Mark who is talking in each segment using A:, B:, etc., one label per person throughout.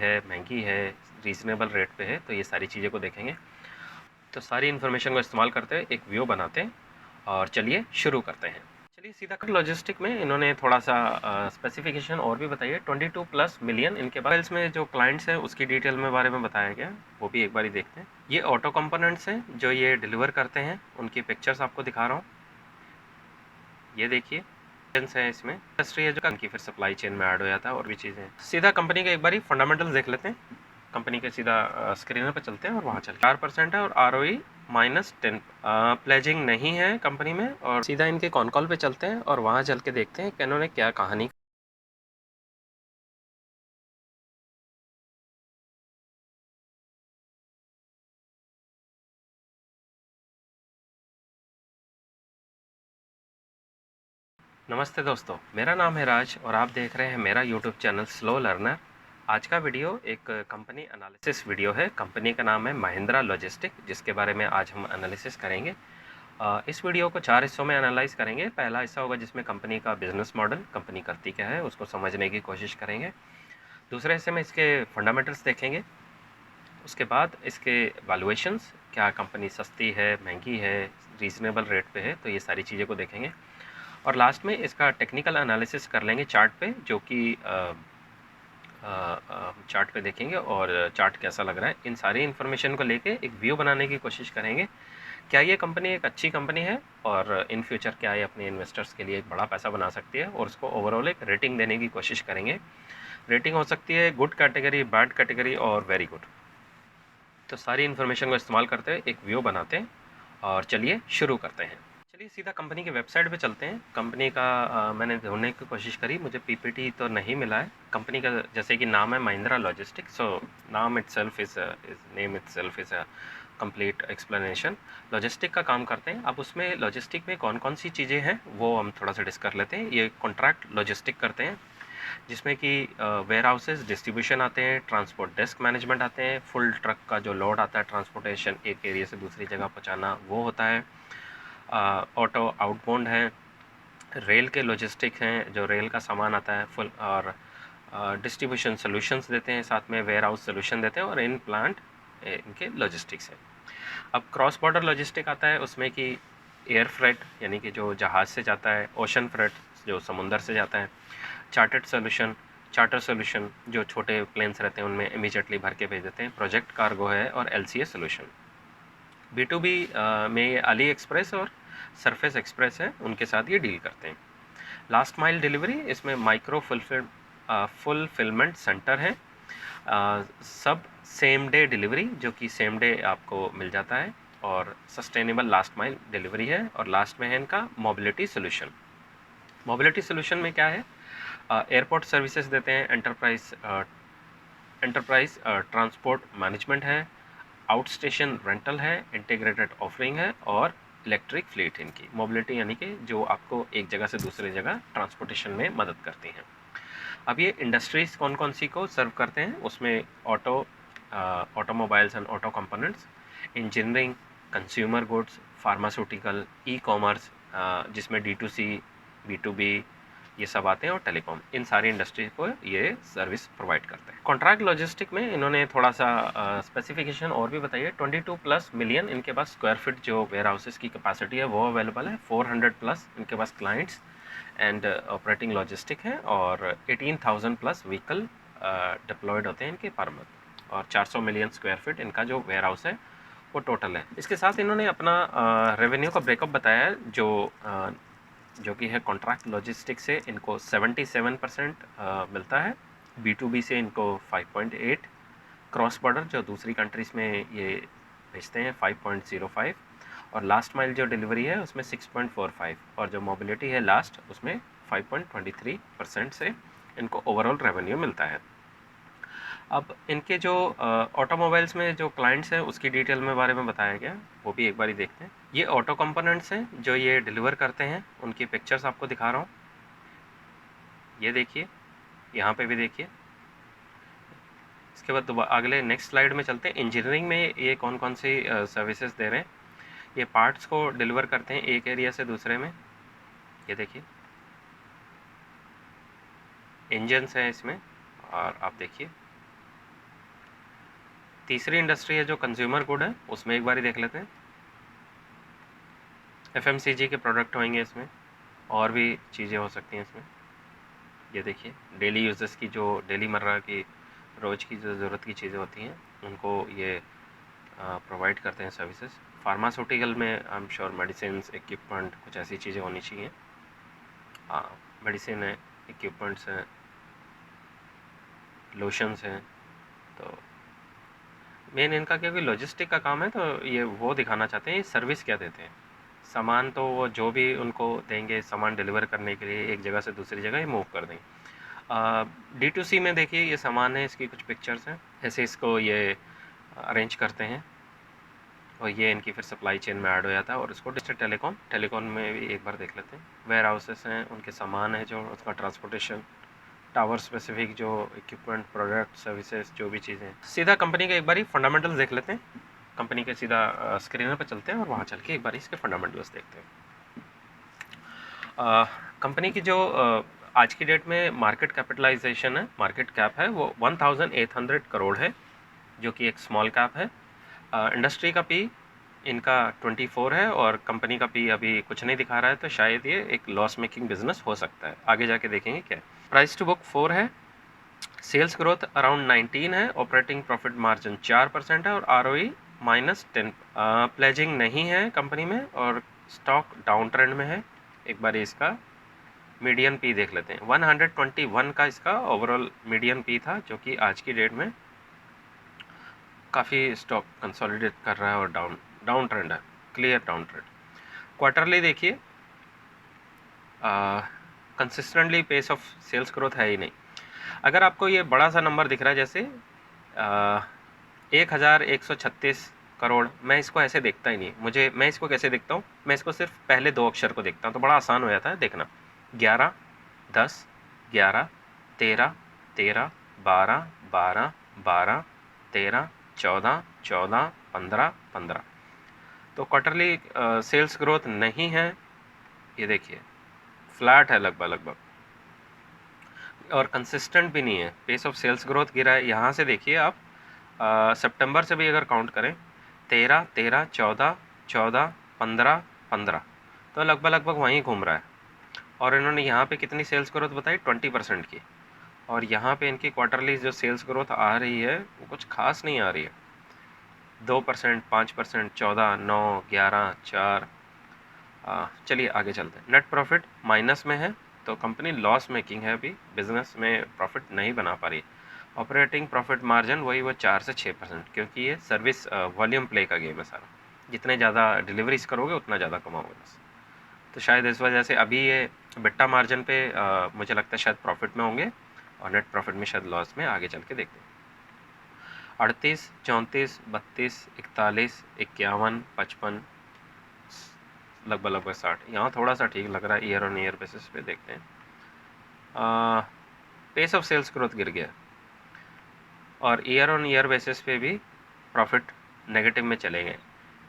A: है, महंगी है, रीज़नेबल रेट पे है, तो ये सारी चीज़ें को देखेंगे। तो सारी इन्फॉर्मेशन को इस्तेमाल करते हुए एक व्यू बनाते हैं और चलिए शुरू करते हैं। चलिए सीधा कर लॉजिस्टिक में इन्होंने थोड़ा सा स्पेसिफिकेशन और भी बताइए। 22+ मिलियन इनके पास में जो क्लाइंट्स हैं उसकी डिटेल में बारे में बताया गया, वो भी एक बार ही देखते हैं। ये ऑटो कंपोनेंट्स हैं जो ये डिलीवर करते हैं, उनकी पिक्चर्स आपको दिखा रहा हूँ। ये देखिए है इसमें इंडस्ट्री है जो कंपनी फिर सप्लाई चेन में ऐड हो जाता है और भी चीज़ें। सीधा कंपनी के एक बार ही फंडामेंटल्स देख लेते हैं। कंपनी के सीधा स्क्रीनर पर चलते हैं और वहाँ चल 4% है और ROE -10। प्लेजिंग नहीं है कंपनी में। और सीधा इनके कॉन कॉल पे चलते हैं और वहाँ चल के देखते हैं कि इन्होंने क्या कहानी। नमस्ते दोस्तों, मेरा नाम है राज और आप देख रहे हैं मेरा यूट्यूब चैनल स्लो लर्नर। आज का वीडियो एक कंपनी एनालिसिस वीडियो है। कंपनी का नाम है महिंद्रा लॉजिस्टिक, जिसके बारे में आज हम एनालिसिस करेंगे। इस वीडियो को 4 हिस्सों में एनालाइज करेंगे। पहला हिस्सा होगा जिसमें कंपनी का बिजनेस मॉडल, कंपनी करती क्या है, उसको समझने की कोशिश करेंगे। दूसरे हिस्से में इसके फंडामेंटल्स देखेंगे। उसके बाद इसके वैल्यूएशंस, क्या कंपनी सस्ती है, महंगी है, रीज़नेबल रेट पे है, तो ये सारी चीज़ें को देखेंगे। और लास्ट में इसका टेक्निकल एनालिसिस कर लेंगे चार्ट पे, जो कि चार्ट पे देखेंगे और चार्ट कैसा लग रहा है। इन सारी इन्फॉर्मेशन को लेके एक व्यू बनाने की कोशिश करेंगे। क्या ये कंपनी एक अच्छी कंपनी है और इन फ्यूचर क्या ये अपने इन्वेस्टर्स के लिए एक बड़ा पैसा बना सकती है, और उसको ओवरऑल एक रेटिंग देने की कोशिश करेंगे। रेटिंग हो सकती है गुड कैटेगरी, बैड कैटेगरी और वेरी गुड। तो सारी इन्फॉर्मेशन को इस्तेमाल करते हुए एक व्यू बनाते हैं और चलिए शुरू करते हैं। चलिए सीधा कंपनी की वेबसाइट पे चलते हैं। कंपनी का मैंने ढूंढने की कोशिश करी, मुझे पीपीटी तो नहीं मिला है। कंपनी का जैसे कि नाम है महिंद्रा लॉजिस्टिक, सो नाम itself is name itself is a complete explanation. Logistic का काम करते हैं। अब उसमें लॉजिस्टिक में कौन कौन सी चीज़ें हैं वो हम थोड़ा सा डिस्कस कर लेते हैं। ये कॉन्ट्रैक्ट लॉजिस्टिक करते हैं, जिसमें कि वेयर हाउसेज, डिस्ट्रीब्यूशन आते हैं, ट्रांसपोर्ट डेस्क मैनेजमेंट आते हैं, फुल ट्रक का जो लोड आता है, ट्रांसपोर्टेशन एक एरिया से दूसरी जगह पहुंचाना, वो होता है। ऑटो आउटबाउंड है। रेल के लॉजिस्टिक हैं, जो रेल का सामान आता है फुल। और डिस्ट्रीब्यूशन सॉल्यूशंस देते हैं, साथ में वेयर हाउस सोल्यूशन देते हैं। और इन प्लांट इनके लॉजिस्टिक्स हैं। अब क्रॉस बॉर्डर लॉजिस्टिक आता है, उसमें कि एयर फ्रेट यानी कि जो जहाज़ से जाता है, ओशन फ्रेट जो समुंदर से जाता है, चार्टर सोल्यूशन जो छोटे प्लेन्स रहते हैं उनमें इमीडिएटली भर के भेज देते हैं, प्रोजेक्ट कार्गो है, और LCA सोल्यूशन। B2B में ये अली एक्सप्रेस और सरफेस एक्सप्रेस है, उनके साथ ये डील करते हैं। लास्ट माइल डिलीवरी, इसमें माइक्रो फुलफिलमेंट सेंटर है। सब सेम डे डिलीवरी, जो कि सेम डे आपको मिल जाता है। और सस्टेनेबल लास्ट माइल डिलीवरी है। और लास्ट में है इनका मोबिलिटी सोल्यूशन। मोबिलिटी सोल्यूशन में क्या है, एयरपोर्ट सर्विसेज देते हैं, एंटरप्राइज ट्रांसपोर्ट मैनेजमेंट है, आउट स्टेशन रेंटल है, इंटीग्रेटेड ऑफरिंग है, और इलेक्ट्रिक फ्लीट इनकी मोबिलिटी, यानी कि जो आपको एक जगह से दूसरी जगह ट्रांसपोर्टेशन में मदद करती हैं। अब ये इंडस्ट्रीज कौन कौन सी को सर्व करते हैं, उसमें automobiles and auto components, engineering, consumer goods, pharmaceutical, e commerce, जिसमें D2C, B2B ये सब आते हैं, और टेलीकॉम, इन सारी इंडस्ट्री को ये सर्विस प्रोवाइड करते हैं। कॉन्ट्रैक्ट लॉजिस्टिक में इन्होंने थोड़ा सा स्पेसिफिकेशन और भी बताइए। 22+ मिलियन इनके पास स्क्वायर फीट जो वेयर हाउसेस की कैपेसिटी है वो अवेलेबल है। 400+ इनके पास क्लाइंट्स एंड ऑपरेटिंग लॉजिस्टिक है, और 18,000+ व्हीकल डिप्लॉयड होते हैं इनके पर मंथ। और 400 मिलियन स्क्वायर फीट इनका जो वेयर हाउस है वो टोटल है। इसके साथ इन्होंने अपना रेवेन्यू का ब्रेकअप बताया है, जो कि है कॉन्ट्रैक्ट लॉजिस्टिक से इनको 77% मिलता है। B2B से इनको 5.8, क्रॉस बॉर्डर जो दूसरी कंट्रीज़ में ये भेजते हैं 5.05, और लास्ट माइल जो डिलीवरी है उसमें 6.45, और जो मोबिलिटी है लास्ट उसमें 5.23% से इनको ओवरऑल रेवेन्यू मिलता है। अब इनके जो ऑटोमोबाइल्स में जो क्लाइंट्स हैं उसकी डिटेल में बारे में बताया गया, वो भी एक बार ही देखते हैं। ये ऑटो कंपोनेंट्स हैं जो ये डिलीवर करते हैं, उनकी पिक्चर्स आपको दिखा रहा हूँ। ये देखिए, यहाँ पे भी देखिए। इसके बाद अगले नेक्स्ट स्लाइड में चलते हैं। इंजीनियरिंग में ये कौन कौन सी सर्विसेज दे रहे हैं। ये पार्ट्स को डिलीवर करते हैं एक एरिया से दूसरे में। ये देखिए, इंजन्स हैं इसमें, और आप देखिए तीसरी इंडस्ट्री है जो कंज्यूमर गुड है, उसमें एक बारी देख लेते हैं। FMCG के प्रोडक्ट होंगे इसमें, और भी चीज़ें हो सकती हैं इसमें। ये देखिए डेली यूजेस की, जो डेली मर्रा की रोज़ की जो ज़रूरत की चीज़ें होती हैं उनको ये प्रोवाइड करते हैं सर्विसेज। फार्मास्यूटिकल में I am sure medicine, equipment, कुछ ऐसी चीज़ें होनी चाहिए। हाँ, मेडिसिन है, इक्विपमेंट्स हैं, लोशंस हैं। तो मेन इनका क्योंकि लॉजिस्टिक का काम है, तो ये वो दिखाना चाहते हैं ये सर्विस क्या देते हैं। सामान तो वो जो भी उनको देंगे सामान डिलीवर करने के लिए एक जगह से दूसरी जगह ही मूव कर देंगे। D2C में देखिए ये सामान है, इसकी कुछ पिक्चर्स हैं, ऐसे इसको ये अरेंज करते हैं और ये इनकी फिर सप्लाई चेन में ऐड हो जाता है। और इसको डिजिटल टेलीकॉम में भी एक बार देख लेते हैं। वेयर हाउसेस हैं, उनके सामान है जो उसका ट्रांसपोर्टेशन, टावर स्पेसिफिक जो इक्विपमेंट, प्रोडक्ट, सर्विसेज, जो भी चीज़ें। सीधा कंपनी के एक बार फंडामेंटल्स देख लेते हैं। कंपनी के सीधा स्क्रीनर पर चलते हैं और वहाँ चल के एक बार इसके फंडामेंटल्स देखते हैं। कंपनी की जो आज की डेट में मार्केट कैपिटलाइजेशन है, मार्केट कैप है, वो 1800 करोड़ है, जो कि एक स्मॉल कैप है। इंडस्ट्री का पी इनका 24 है और कंपनी का पी अभी कुछ नहीं दिखा रहा है, तो शायद ये एक लॉस मेकिंग बिजनेस हो सकता है। आगे जाके देखेंगे क्या है। प्राइस टू बुक 4 है, सेल्स ग्रोथ अराउंड 19 है, ऑपरेटिंग प्रॉफिट मार्जिन 4% है और ROE -10। प्लेजिंग नहीं है कंपनी में और स्टॉक डाउन ट्रेंड में है। एक बार इसका मीडियन पी देख लेते हैं। 121 का इसका ओवरऑल मीडियन पी था, जो कि आज की डेट में काफ़ी स्टॉक कंसोलिडेट कर रहा है और डाउन ट्रेंड है, क्लियर डाउन ट्रेंड। क्वार्टरली देखिए consistently pace of sales growth है ही नहीं। अगर आपको ये बड़ा सा नंबर दिख रहा है जैसे 1136 करोड़, मैं इसको ऐसे देखता ही नहीं। मैं इसको कैसे देखता हूँ, मैं इसको सिर्फ पहले 2 अक्षर को देखता हूँ, तो बड़ा आसान हो जाता है देखना। 11 10 11 13 13 12 12 12 13 14 14 15 15। तो क्वार्टरली सेल्स ग्रोथ नहीं है, ये देखिए फ्लैट है लगभग और कंसिस्टेंट भी नहीं है। पेस ऑफ सेल्स ग्रोथ गिरा है। यहाँ से देखिए आप सितंबर से भी अगर काउंट करें 13 13 14 14 15 15, तो लगभग वहीं घूम रहा है। और इन्होंने यहाँ पे कितनी सेल्स ग्रोथ बताई, 20% की। और यहाँ पे इनकी क्वार्टरली जो सेल्स ग्रोथ आ रही है वो कुछ खास नहीं आ रही है, 2%, 5%, 14, 9, 11, 4। चलिए आगे चलते हैं। नेट प्रॉफिट माइनस में है, तो कंपनी लॉस मेकिंग है, अभी बिजनेस में प्रॉफिट नहीं बना पा रही। ऑपरेटिंग प्रॉफिट मार्जिन वही वो 4 से 6%, क्योंकि ये सर्विस वॉल्यूम प्ले का गेम है सारा। जितने ज़्यादा डिलीवरीज करोगे उतना ज़्यादा कमाओगे बस। तो शायद इस वजह से अभी ये बिट्टा मार्जिन पे मुझे लगता है शायद प्रॉफिट में होंगे और नेट प्रॉफिट में शायद लॉस में। आगे चल के देखते हैं। 38, 34, 32, 41, 51, 55, लगभग 60। यहाँ थोड़ा सा ठीक लग रहा है, ईयर ऑन ईयर बेसिस पे देखते हैं। पेस ऑफ सेल्स ग्रोथ गिर गया और ईयर ऑन ईयर बेसिस पे भी प्रॉफिट नेगेटिव में चले गए।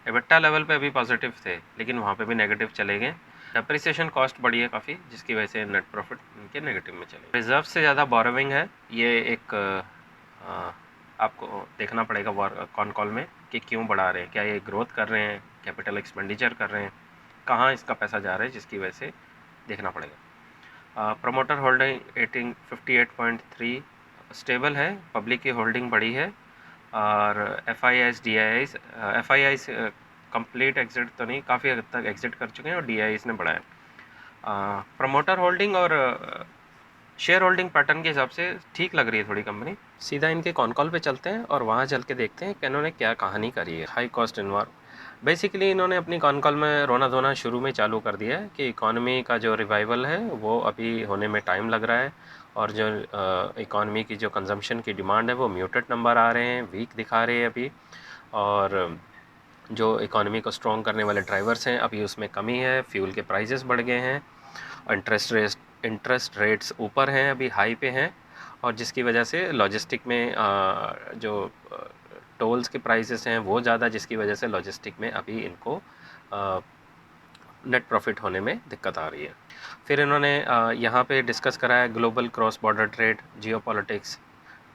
A: एबिटा लेवल पे अभी पॉजिटिव थे, लेकिन वहाँ पे भी नेगेटिव चले गए। डेप्रिसिएशन कॉस्ट बढ़ी है काफ़ी, जिसकी वजह से नेट प्रॉफिट इनके नेगेटिव में चले। रिजर्व से ज़्यादा बोरोविंग है, ये एक आपको देखना पड़ेगा कॉन कॉल में कि क्यों बढ़ा रहे हैं। क्या ये ग्रोथ कर रहे हैं, कैपिटल एक्सपेंडिचर कर रहे हैं, कहाँ इसका पैसा जा रहा है, जिसकी वजह से देखना पड़ेगा। प्रमोटर होल्डिंग 58.3 स्टेबल है, पब्लिक की होल्डिंग बढ़ी है। और FIIs कंप्लीट एग्जिट तो नहीं, काफ़ी हद तक एग्जिट कर चुके हैं और DIIs ने बढ़ाया। प्रमोटर होल्डिंग और शेयर होल्डिंग पैटर्न के हिसाब से ठीक लग रही है थोड़ी कंपनी। सीधा इनके कॉन कॉल पे चलते हैं और वहाँ चल के देखते हैं कि इन्होंने क्या कहानी करी है। हाई कॉस्ट इन्वायरमेंट, बेसिकली इन्होंने अपनी कॉन कॉल में रोना धोना शुरू में चालू कर दिया है कि इकॉनमी का जो रिवाइवल है वो अभी होने में टाइम लग रहा है और जो इकॉनमी की जो कंजम्पशन की डिमांड है वो म्यूटेड नंबर आ रहे हैं, वीक दिखा रहे हैं अभी। और जो इकॉनमी को स्ट्रॉन्ग करने वाले ड्राइवर्स हैं अभी उसमें कमी है, फ्यूल के प्राइसेस बढ़ गए हैं, इंटरेस्ट रेट्स ऊपर हैं, अभी हाई पे हैं, और जिसकी वजह से लॉजिस्टिक में जो टोल्स के प्राइसेस हैं वो ज़्यादा, जिसकी वजह से लॉजिस्टिक में अभी इनको नेट प्रॉफिट होने में दिक्कत आ रही है। फिर इन्होंने यहाँ पे डिस्कस करा है global cross border trade, geopolitics,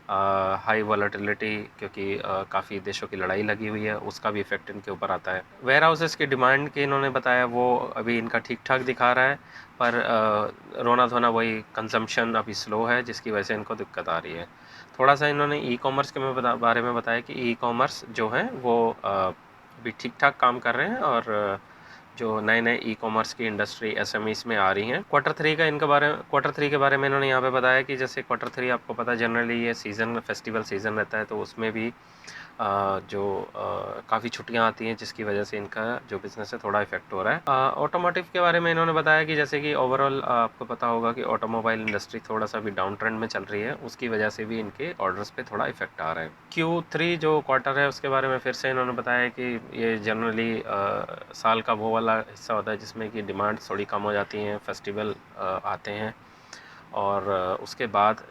A: high volatility, क्योंकि काफ़ी देशों की लड़ाई लगी हुई है, उसका भी इफेक्ट इनके ऊपर आता है। वेयर हाउसेस की डिमांड की इन्होंने बताया वो अभी इनका ठीक ठाक दिखा रहा है, पर रोना धोना वही कंजम्पशन अभी स्लो है, जिसकी वजह से इनको दिक्कत आ रही है। थोड़ा सा इन्होंने ई कॉमर्स के बारे में बताया कि ई कॉमर्स जो है वो अभी ठीक ठाक काम कर रहे हैं, और जो नए नए ई कॉमर्स की इंडस्ट्री एसएमईज में आ रही हैं। क्वार्टर थ्री के बारे में इन्होंने यहाँ पे बताया कि जैसे क्वार्टर थ्री आपको पता है जनरली ये सीज़न फेस्टिवल सीज़न रहता है, तो उसमें भी जो काफ़ी छुट्टियाँ आती हैं, जिसकी वजह से इनका जो बिज़नेस है थोड़ा इफेक्ट हो रहा है। ऑटोमोटिव के बारे में इन्होंने बताया कि जैसे कि ओवरऑल आपको पता होगा कि ऑटोमोबाइल इंडस्ट्री थोड़ा सा भी डाउन ट्रेंड में चल रही है, उसकी वजह से भी इनके ऑर्डर्स पे थोड़ा इफेक्ट आ रहा है। Q3 जो क्वार्टर है उसके बारे में फिर से इन्होंने बताया कि ये जनरली साल का वो वाला हिस्सा होता है जिसमें कि डिमांड थोड़ी कम हो जाती हैं, फेस्टिवल आते हैं, और उसके बाद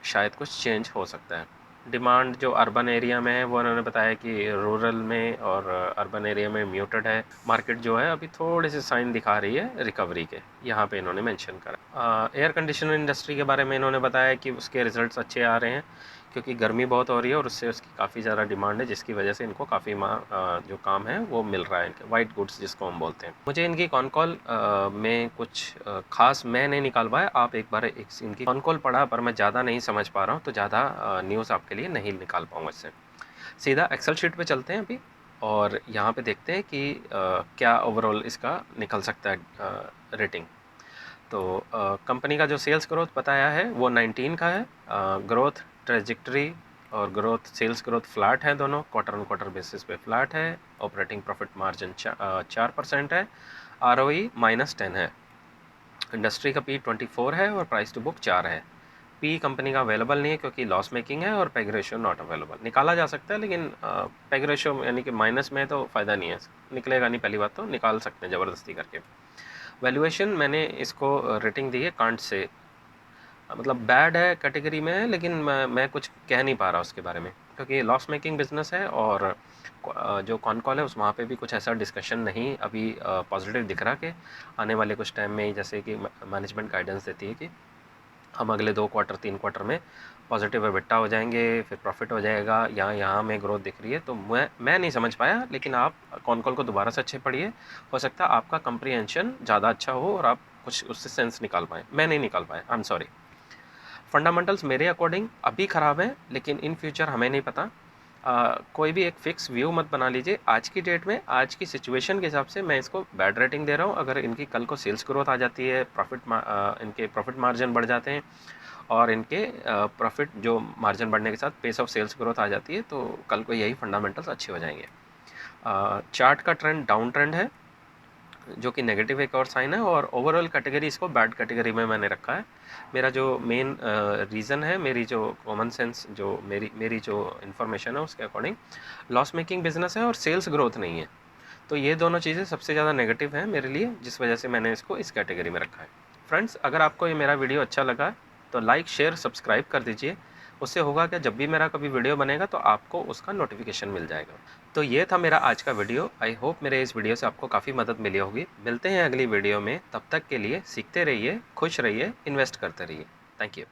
A: शायद कुछ चेंज हो सकता है। डिमांड जो अर्बन एरिया में है वो उन्होंने बताया कि रूरल में और अर्बन एरिया में म्यूटेड है। मार्केट जो है अभी थोड़े से साइन दिखा रही है रिकवरी के, यहाँ पे इन्होंने मेंशन करा। एयर कंडीशनर इंडस्ट्री के बारे में इन्होंने बताया कि उसके रिजल्ट्स अच्छे आ रहे हैं, क्योंकि गर्मी बहुत हो रही है और उससे उसकी काफ़ी ज़्यादा डिमांड है, जिसकी वजह से इनको काफ़ी जो काम है वो मिल रहा है, इनके वाइट गुड्स जिसको हम बोलते हैं। मुझे इनकी कॉन कॉल में कुछ खास मैं नहीं निकाल पाया, आप एक बार इनकी कॉन कॉल पढ़ा, पर मैं ज़्यादा नहीं समझ पा रहा हूँ, तो ज़्यादा न्यूज़ आपके लिए नहीं निकाल पाऊँगा इससे। सीधा एक्सेल शीट पे चलते हैं अभी, और यहाँ पे देखते हैं कि क्या ओवरऑल इसका निकल सकता है रेटिंग। तो कंपनी का जो सेल्स ग्रोथ बताया है वो 19 का है। ग्रोथ ट्रेजेक्टरी और सेल्स ग्रोथ फ्लैट है, दोनों क्वार्टर ऑन क्वार्टर बेसिस पे फ्लैट है। ऑपरेटिंग प्रॉफिट मार्जिन 4% है। ROE -10 है। इंडस्ट्री का P24 है और प्राइस टू बुक 4 है। पी कंपनी का अवेलेबल नहीं है क्योंकि लॉस मेकिंग है, और पेग रेशियो नॉट अवेलेबल। निकाला जा सकता है, लेकिन पेग रेशियो यानी कि माइनस में है तो फ़ायदा नहीं है, निकलेगा नहीं। पहली बात तो निकाल सकते हैं ज़बरदस्ती करके। वैल्यूएशन मैंने इसको रेटिंग दी है कांट से, मतलब बैड है कैटेगरी में है, लेकिन मैं कुछ कह नहीं पा रहा उसके बारे में, क्योंकि लॉस मेकिंग बिजनेस है, और जो कॉन कॉल है उस वहाँ पे भी कुछ ऐसा डिस्कशन नहीं अभी पॉजिटिव दिख रहा कि आने वाले कुछ टाइम में ही, जैसे कि मैनेजमेंट गाइडेंस देती है कि हम अगले 2 क्वार्टर 3 क्वार्टर में पॉजिटिव एबिटा हो जाएंगे, फिर प्रॉफिट हो जाएगा, यहाँ में ग्रोथ दिख रही है। तो मैं नहीं समझ पाया, लेकिन आप कॉन कॉल को दोबारा से अच्छे पढ़िए, हो सकता है आपका कंप्रीहेंशन ज़्यादा अच्छा हो और आप कुछ उससे सेंस निकाल पाएँ। मैं नहीं निकाल पाया, आई एम सॉरी। फंडामेंटल्स मेरे अकॉर्डिंग अभी ख़राब हैं, लेकिन इन फ्यूचर हमें नहीं पता। कोई भी एक फ़िक्स व्यू मत बना लीजिए। आज की डेट में, आज की सिचुएशन के हिसाब से मैं इसको बैड रेटिंग दे रहा हूँ। अगर इनकी कल को सेल्स ग्रोथ आ जाती है, इनके प्रॉफिट मार्जिन बढ़ जाते हैं, और इनके प्रॉफिट जो मार्जिन बढ़ने के साथ पेस ऑफ सेल्स ग्रोथ आ जाती है, तो कल को यही फंडामेंटल्स अच्छे हो जाएंगे। चार्ट का ट्रेंड डाउन ट्रेंड है, जो कि नेगेटिव एक और साइन है, और ओवरऑल कैटेगरी इसको बैड कैटेगरी में मैंने रखा है। मेरा जो मेन रीज़न है, मेरी जो कॉमन सेंस, जो मेरी जो इन्फॉर्मेशन है उसके अकॉर्डिंग लॉस मेकिंग बिजनेस है और सेल्स ग्रोथ नहीं है। तो ये दोनों चीज़ें सबसे ज़्यादा नेगेटिव हैं मेरे लिए, जिस वजह से मैंने इसको इस कैटेगरी में रखा है। फ्रेंड्स, अगर आपको ये मेरा वीडियो अच्छा लगा तो लाइक शेयर सब्सक्राइब कर दीजिए। उससे होगा क्या, जब भी मेरा कभी वीडियो बनेगा तो आपको उसका नोटिफिकेशन मिल जाएगा। तो ये था मेरा आज का वीडियो। आई होप मेरे इस वीडियो से आपको काफ़ी मदद मिली होगी। मिलते हैं अगली वीडियो में, तब तक के लिए सीखते रहिए, खुश रहिए, इन्वेस्ट करते रहिए। Thank you.